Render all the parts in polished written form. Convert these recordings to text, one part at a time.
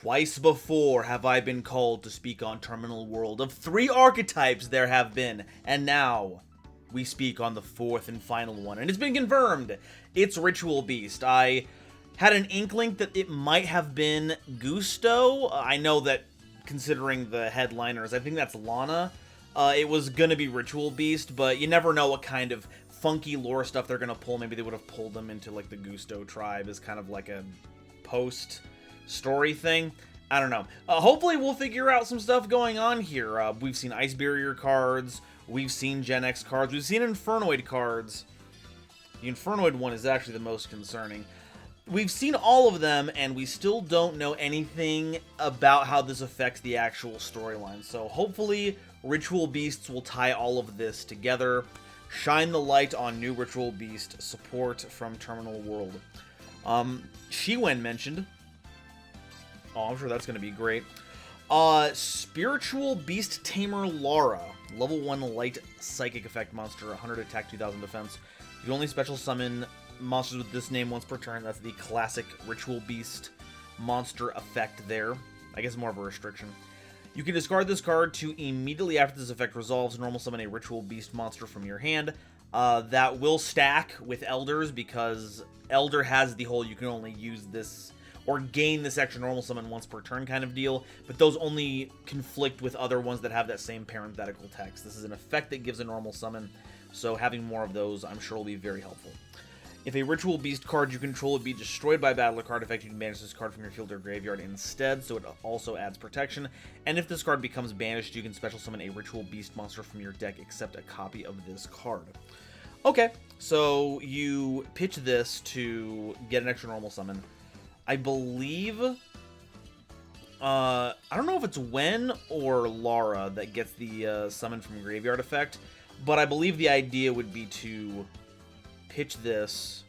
Twice before have I been called to speak on Terminal World. Of 3 archetypes there have been, and now we speak on the 4th and final one, and it's been confirmed. It's Ritual Beast. I had an inkling that it might have been Gusto. I know that considering the headliners, I think that's Lana. It was gonna be Ritual Beast, but you never know what kind of funky lore stuff they're gonna pull. Maybe they would have pulled them into like the Gusto tribe as kind of like a post-story thing. I don't know. Hopefully we'll figure out some stuff going on here. We've seen Ice Barrier cards, we've seen Gen X cards, we've seen Infernoid cards. The Infernoid one is actually the most concerning. We've seen all of them, and we still don't know anything about how this affects the actual storyline. So hopefully Ritual Beasts will tie all of this together, shine the light on new Ritual Beast support from Terminal World. Shiwen mentioned. Oh, I'm sure that's going to be great. Spiritual Beast Tamer Lara. Level 1 light psychic effect monster, 100 attack, 2000 defense. You can only special summon monsters with this name once per turn. That's the classic Ritual Beast monster effect there. I guess more of a restriction. You can discard this card to immediately after this effect resolves, normal summon a Ritual Beast monster from your hand. That will stack with Elders because Elder has the whole you can only use this or gain this extra normal summon once per turn kind of deal, but those only conflict with other ones that have that same parenthetical text. This is an effect that gives a normal summon, so having more of those I'm sure will be very helpful. If a Ritual Beast card you control would be destroyed by a battle or card effect, you can banish this card from your field or graveyard instead, so it also adds protection. And if this card becomes banished, you can special summon a Ritual Beast monster from your deck except a copy of this card. Okay, so you pitch this to get an extra normal summon. I believe, I don't know if it's Wen or Lara that gets the summon from graveyard effect, but I believe the idea would be to pitch this,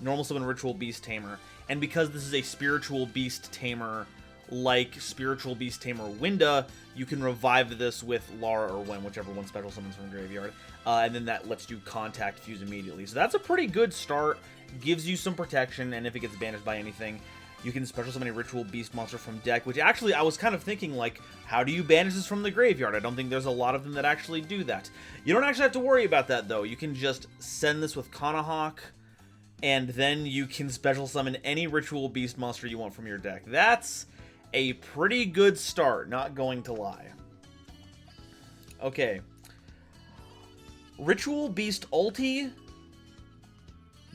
normal summon Ritual Beast Tamer, and because this is a Spiritual Beast Tamer like Spiritual Beast Tamer Winda, you can revive this with Lara or Wen, whichever one special summons from graveyard, and then that lets you contact fuse immediately. So that's a pretty good start, gives you some protection, and if it gets banished by anything, you can special summon a Ritual Beast monster from deck, which actually I was kind of thinking, like, how do you banish this from the graveyard? I don't think there's a lot of them that actually do that. You don't actually have to worry about that, though. You can just send this with Kanahawk, and then you can special summon any Ritual Beast monster you want from your deck. That's a pretty good start, not going to lie. Okay. Ritual Beast Ulti,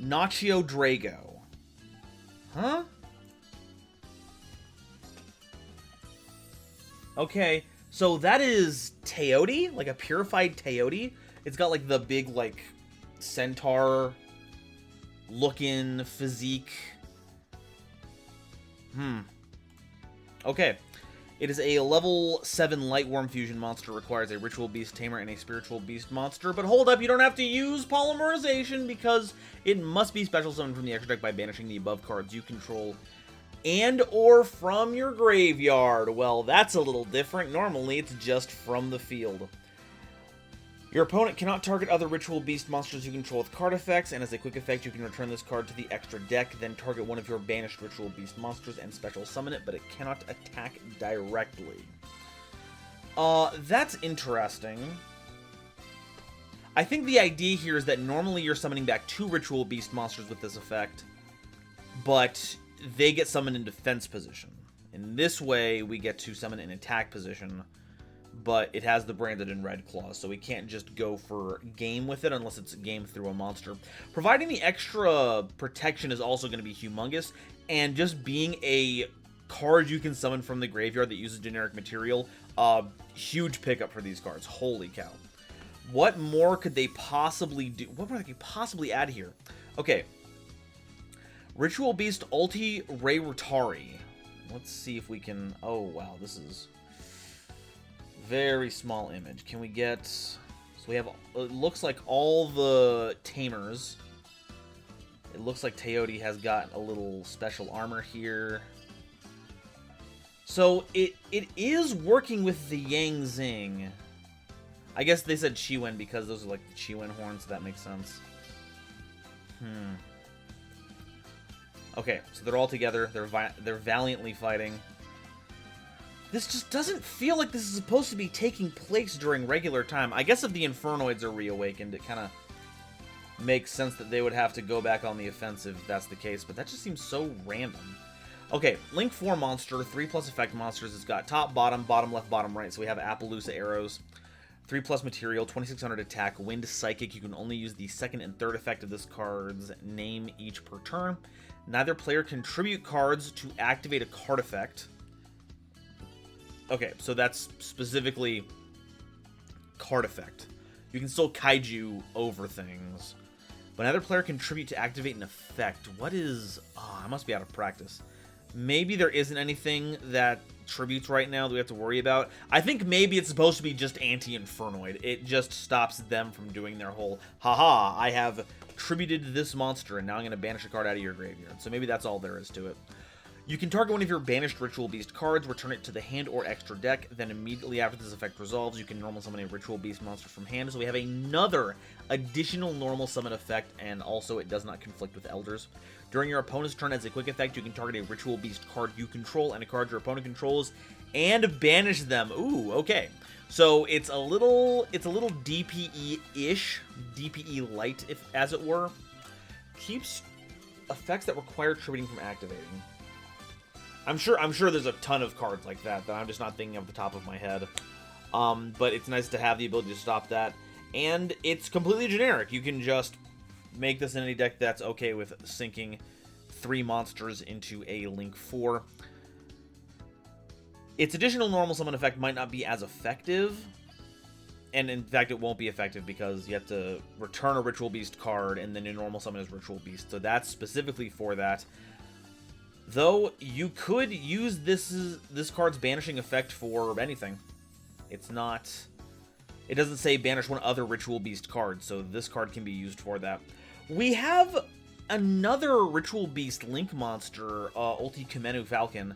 Nacho Drago. Huh? Okay, so that is Teote, like a purified Teote. It's got like the big like centaur looking physique. Okay. It is a level 7 Lightworm fusion monster, requires a Ritual Beast Tamer and a Spiritual Beast monster. But hold up, you don't have to use Polymerization because it must be special summoned from the extra deck by banishing the above cards you control and or from your graveyard. Well, that's a little different. Normally, it's just from the field. Your opponent cannot target other Ritual Beast monsters you control with card effects, and as a quick effect, you can return this card to the extra deck, then target one of your banished Ritual Beast monsters and special summon it, but it cannot attack directly. That's interesting. I think the idea here is that normally you're summoning back 2 Ritual Beast monsters with this effect, but they get summoned in defense position. In this way, we get to summon in attack position, but it has the branded in red claws, so we can't just go for game with it unless it's game through a monster. Providing the extra protection is also going to be humongous, and just being a card you can summon from the graveyard that uses generic material, huge pickup for these cards. Holy cow. What more could they possibly do? What more could they possibly add here? Okay. Ritual Beast Ulti Ray Rotari. Let's see if we can... Oh, wow, this is very small image. Can we get... So we have... It looks like all the Tamers. It looks like Teote has got a little special armor here. So it is working with the Yang Zing. I guess they said Chiwen because those are like the Chiwen horns, so that makes sense. Okay, so they're all together. They're valiantly fighting. This just doesn't feel like this is supposed to be taking place during regular time. I guess if the Infernoids are reawakened, it kind of makes sense that they would have to go back on the offensive if that's the case, but that just seems so random. Okay, Link 4 monster, 3+ effect monsters. It's got top, bottom, bottom left, bottom right. So we have Apelio arrows, 3+ material, 2600 attack, wind psychic. You can only use the second and third effect of this card's name each per turn. Neither player can tribute cards to activate a card effect. Okay, so that's specifically card effect. You can still kaiju over things, but neither player can tribute to activate an effect. What is... Oh, I must be out of practice. Maybe there isn't anything that tributes right now that we have to worry about. I think maybe it's supposed to be just anti-Infernoid. It just stops them from doing their whole, haha, I have tributed this monster, and now I'm going to banish a card out of your graveyard. So maybe that's all there is to it. You can target one of your banished Ritual Beast cards, return it to the hand or extra deck, then immediately after this effect resolves, you can normal summon a Ritual Beast monster from hand. So we have another additional normal summon effect, and also it does not conflict with Elders. During your opponent's turn as a quick effect, you can target a Ritual Beast card you control and a card your opponent controls, and banish them. Ooh, okay. So it's a little DPE-ish, DPE light, if as it were. Keeps effects that require tributing from activating. I'm sure there's a ton of cards like that I'm just not thinking off the top of my head. But it's nice to have the ability to stop that. And it's completely generic. You can just make this in any deck that's okay with sinking 3 monsters into a Link 4. Its additional normal summon effect might not be as effective. And in fact, it won't be effective because you have to return a Ritual Beast card and then your normal summon is Ritual Beast. So that's specifically for that. Though, you could use this card's banishing effect for anything. It's not... It doesn't say banish one other Ritual Beast card, so this card can be used for that. We have another Ritual Beast Link monster, Ulti Falcon,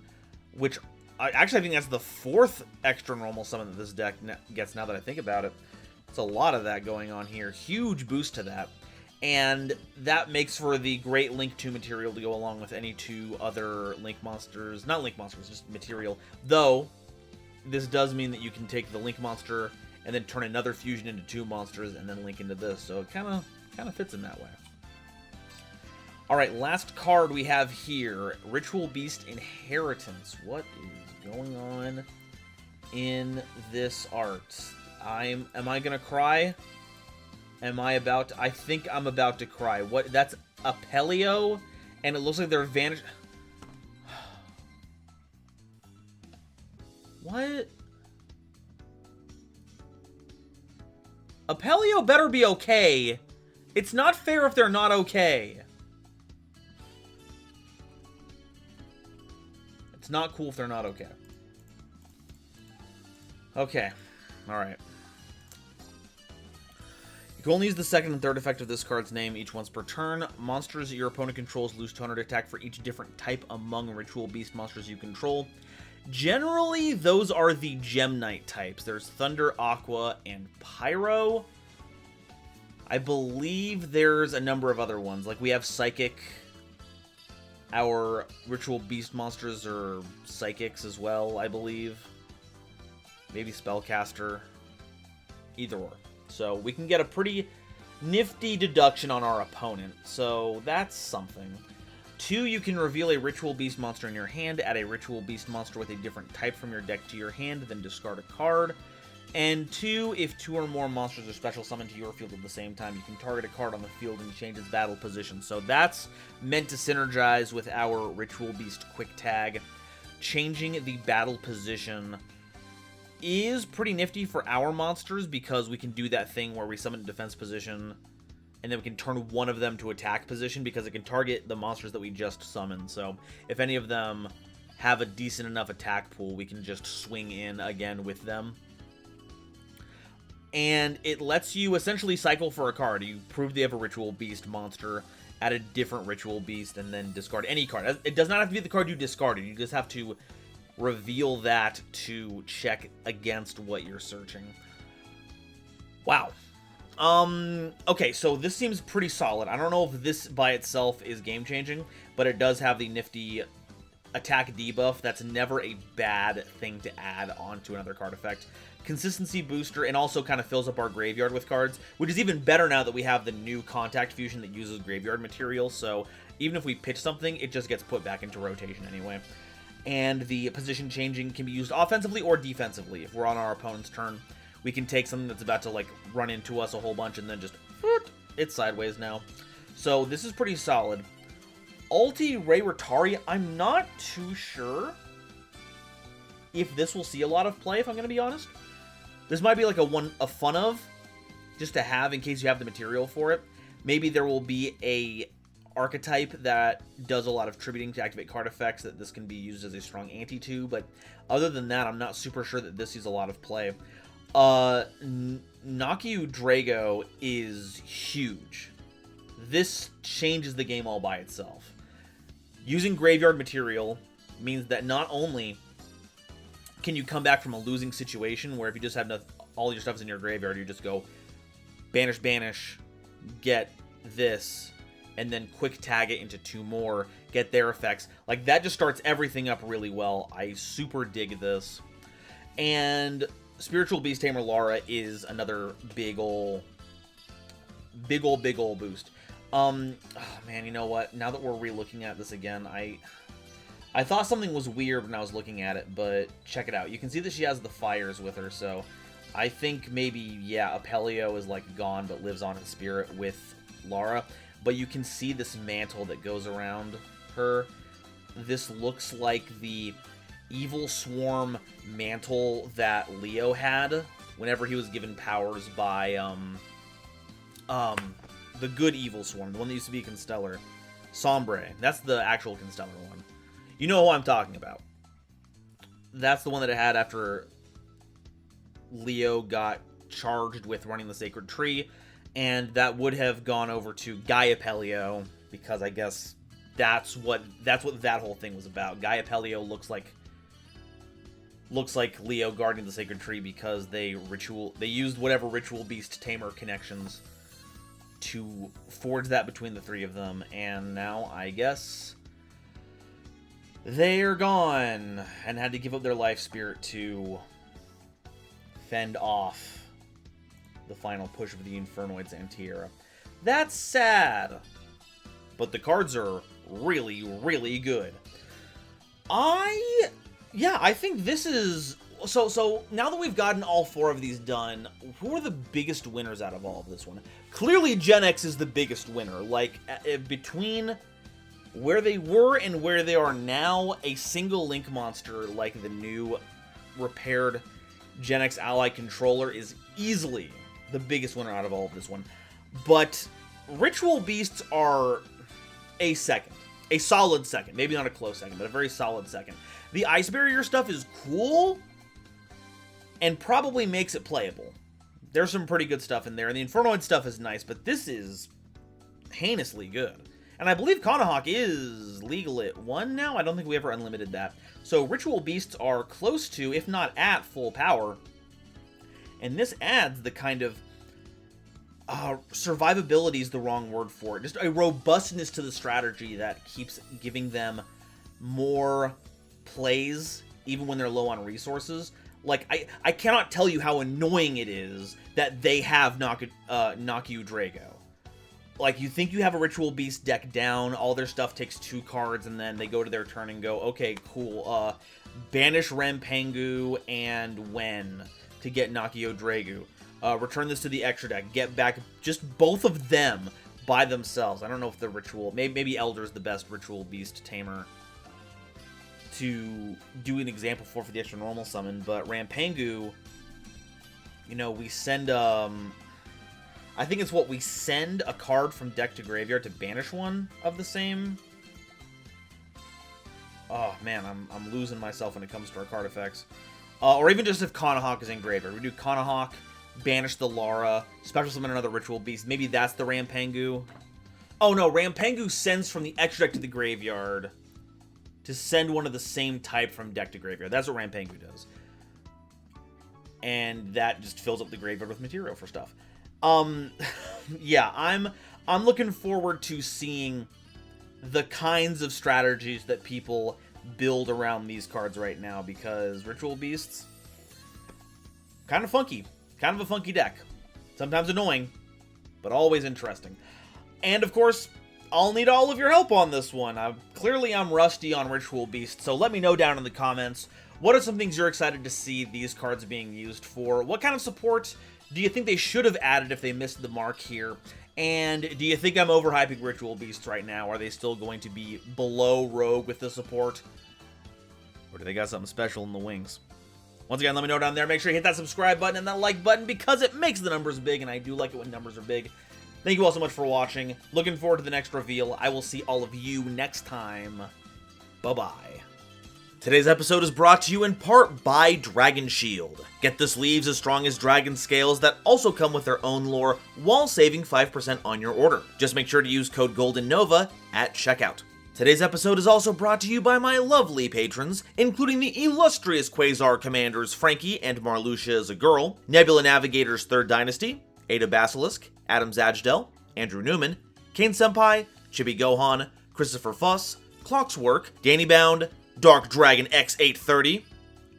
which I think that's the 4th extra normal summon that this deck gets now that I think about it. It's a lot of that going on here. Huge boost to that. And that makes for the great Link 2 material to go along with any 2 other Link monsters. Not Link monsters, just material. Though, this does mean that you can take the Link monster and then turn another fusion into 2 monsters and then link into this. So it kind of fits in that way. Alright, last card we have here. Ritual Beast Inheritance. What is going on in this art? Am I gonna cry? I think I'm about to cry. What? That's Apelio, and it looks like they're vanished. What? Apelio better be okay. It's not fair if they're not okay. It's not cool if they're not okay. Okay. Alright. You can only use the second and third effect of this card's name each once per turn. Monsters your opponent controls lose 200 attack for each different type among Ritual Beast monsters you control. Generally, those are the Gem Knight types. There's Thunder, Aqua, and Pyro. I believe there's a number of other ones. Like, we have Psychic. Our Ritual Beast monsters are Psychics as well, I believe. Maybe Spellcaster. Either or. So we can get a pretty nifty deduction on our opponent. So that's something. 2, you can reveal a Ritual Beast monster in your hand, add a Ritual Beast monster with a different type from your deck to your hand, then discard a card. And 2, if 2 or more monsters are special summoned to your field at the same time, you can target a card on the field and change its battle position. So that's meant to synergize with our Ritual Beast Quick Tag. Changing the battle position is pretty nifty for our monsters because we can do that thing where we summon defense position and then we can turn one of them to attack position because it can target the monsters that we just summoned. So if any of them have a decent enough attack pool, we can just swing in again with them. And it lets you essentially cycle for a card. You prove they have a Ritual Beast monster, add a different Ritual Beast, and then discard any card. It does not have to be the card you discarded. You just have to reveal that to check against what you're searching. Wow. Okay, so this seems pretty solid. I don't know if this by itself is game-changing, but it does have the nifty attack debuff, that's never a bad thing to add onto another card effect. Consistency booster, and also kind of fills up our graveyard with cards, which is even better now that we have the new contact fusion that uses graveyard material, so even if we pitch something, it just gets put back into rotation anyway. And the position changing can be used offensively or defensively. If we're on our opponent's turn, we can take something that's about to like run into us a whole bunch and then just it's sideways now. So this is pretty solid. Ulti Ray Rotari, I'm not too sure if this will see a lot of play, if I'm going to be honest. This might be like a fun of, just to have in case you have the material for it. Maybe there will be a archetype that does a lot of tributing to activate card effects that this can be used as a strong anti to, but other than that, I'm not super sure that this sees a lot of play. Nakiu Drago is huge. This changes the game all by itself. Using graveyard material means that not only can you come back from a losing situation where if you just have all your stuff's in your graveyard, you just go banish, banish, get this, and then quick tag it into 2 more, get their effects. Like, that just starts everything up really well. I super dig this. And Spiritual Beast Tamer Lara is another big ol' boost. Oh man, you know what? Now that we're re-looking at this again, I thought something was weird when I was looking at it, but check it out. You can see that she has the fires with her, so I think maybe, yeah, Apelio is like gone but lives on in spirit with Lara. But you can see this mantle that goes around her. This looks like the Evil Swarm mantle that Leo had whenever he was given powers by the good Evil Swarm, the one that used to be Constellar. Sombre. That's the actual Constellar one. You know who I'm talking about. That's the one that it had after Leo got charged with running the Sacred Tree, and that would have gone over to Guy Apelio, because I guess that's what that whole thing was about. Guy Apelio looks like Leo guarding the Sacred Tree because they used whatever Ritual Beast Tamer connections to forge that between the 3 of them, and now I guess they're gone and had to give up their life spirit to fend off the final push of the Infernoids Antiera. That's sad, but the cards are really, really good. I think this is... So now that we've gotten all 4 of these done, who are the biggest winners out of all of this one? Clearly, Gen X is the biggest winner. Like, between where they were and where they are now, a single Link monster like the new repaired Gen X Ally Controller is easily the biggest winner out of all of this one. But Ritual Beasts are a second. A solid second. Maybe not a close second, but a very solid second. The Ice Barrier stuff is cool and probably makes it playable. There's some pretty good stuff in there, and the Infernoid stuff is nice, but this is heinously good. And I believe Kanahawk is legal at 1 now. I don't think we ever unlimited that. So Ritual Beasts are close to, if not at, full power. And this adds the kind of... survivability is the wrong word for it. Just a robustness to the strategy that keeps giving them more plays, even when they're low on resources. Like, I cannot tell you how annoying it is that they have Nakiu Drago. Like, you think you have a Ritual Beast deck down, all their stuff takes 2 cards, and then they go to their turn and go, okay, cool, banish Rampengu and Wen to get Nakiu Drago. Return this to the extra deck, get back just both of them by themselves. I don't know if the Ritual... Maybe Elder is the best Ritual Beast Tamer to do an example for the extra normal summon, but Rampengu, you know, we send, I think it's we send a card from deck to graveyard to banish one of the same. Oh, man, I'm losing myself when it comes to our card effects. Or even just if Kanahawk is in graveyard. We do Kanahawk, banish the Lara, special summon another Ritual Beast. Maybe that's the Rampengu. Oh, no, Rampengu sends from the extra deck to the graveyard to send one of the same type from deck to graveyard. That's what Rampengu does. And that just fills up the graveyard with material for stuff. Yeah, I'm looking forward to seeing the kinds of strategies that people build around these cards right now because Ritual Beasts, kind of funky. Kind of a funky deck. Sometimes annoying, but always interesting. And of course, I'll need all of your help on this one. Clearly I'm rusty on Ritual Beasts, so let me know down in the comments. What are some things you're excited to see these cards being used for? What kind of support do you think they should have added if they missed the mark here? And do you think I'm overhyping Ritual Beasts right now? Are they still going to be below Rogue with the support? Or do they got something special in the wings? Once again, let me know down there. Make sure you hit that subscribe button and that like button because it makes the numbers big, and I do like it when numbers are big. Thank you all so much for watching. Looking forward to the next reveal. I will see all of you next time. Bye-bye. Today's episode is brought to you in part by Dragon Shield. Get the sleeves as strong as dragon scales that also come with their own lore while saving 5% on your order. Just make sure to use code GoldenNova at checkout. Today's episode is also brought to you by my lovely patrons, including the illustrious Quasar Commanders Frankie and Marluxia as a Girl, Nebula Navigators 3rd Dynasty, Ada Basilisk, Adam Zajdel, Andrew Newman, Kane Senpai, Chibi Gohan, Christopher Fuss, Clockswork, Danny Bound, Dark Dragon X830,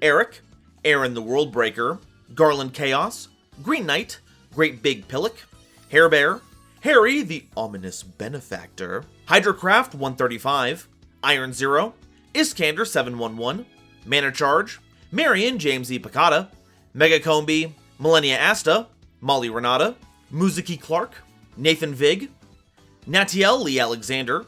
Eric, Aaron the Worldbreaker, Garland Chaos, Green Knight, Great Big Pillock, Hair Bear, Harry the Ominous Benefactor, Hydrocraft 135, Iron Zero, Iskander 711, Mana Charge, Marion James E. Picata, Mega Combi, Millennia Asta, Molly Renata, Muzuki Clark, Nathan Vig, Natiel Lee Alexander,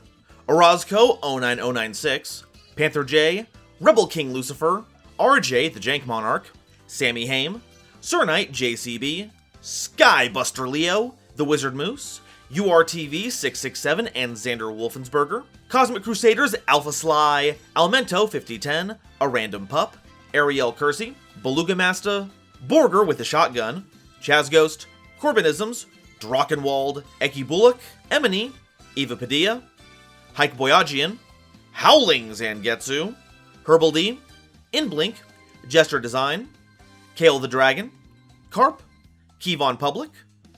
Orozco 09096, Panther J, Rebel King Lucifer, RJ the Jank Monarch, Sammy Haim, Sir Knight JCB, Skybuster Leo, The Wizard Moose, URTV 667 and Xander Wolfensberger, Cosmic Crusaders Alpha Sly, Almento 5010, A Random Pup, Ariel Kersey, Beluga Masta, Borger with a Shotgun, Chaz Ghost, Corbinisms, Drachenwald, Eki Bullock, Emily, Eva Padilla, Hike Boyagian, Howling Zangetsu, Herbal D, Inblink, Jester Design, Kale the Dragon, Carp, Kevon Public,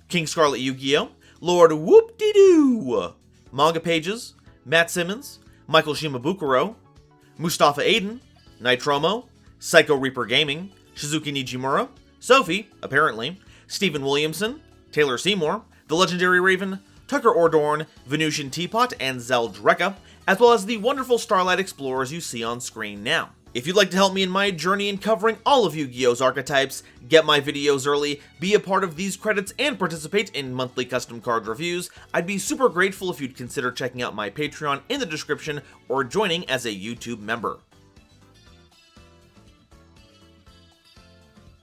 King Scarlet Yu-Gi-Oh!, Lord Whoop-De-Doo, Manga Pages, Matt Simmons, Michael Shimabukuro, Mustafa Aiden, Nitromo, Psycho Reaper Gaming, Shizuki Nijimura, Sophie, apparently, Stephen Williamson, Taylor Seymour, The Legendary Raven, Tucker Ordorn, Venusian Teapot, and Zeldreka, as well as the wonderful Starlight Explorers you see on screen now. If you'd like to help me in my journey in covering all of Yu-Gi-Oh's archetypes, get my videos early, be a part of these credits, and participate in monthly custom card reviews, I'd be super grateful if you'd consider checking out my Patreon in the description or joining as a YouTube member.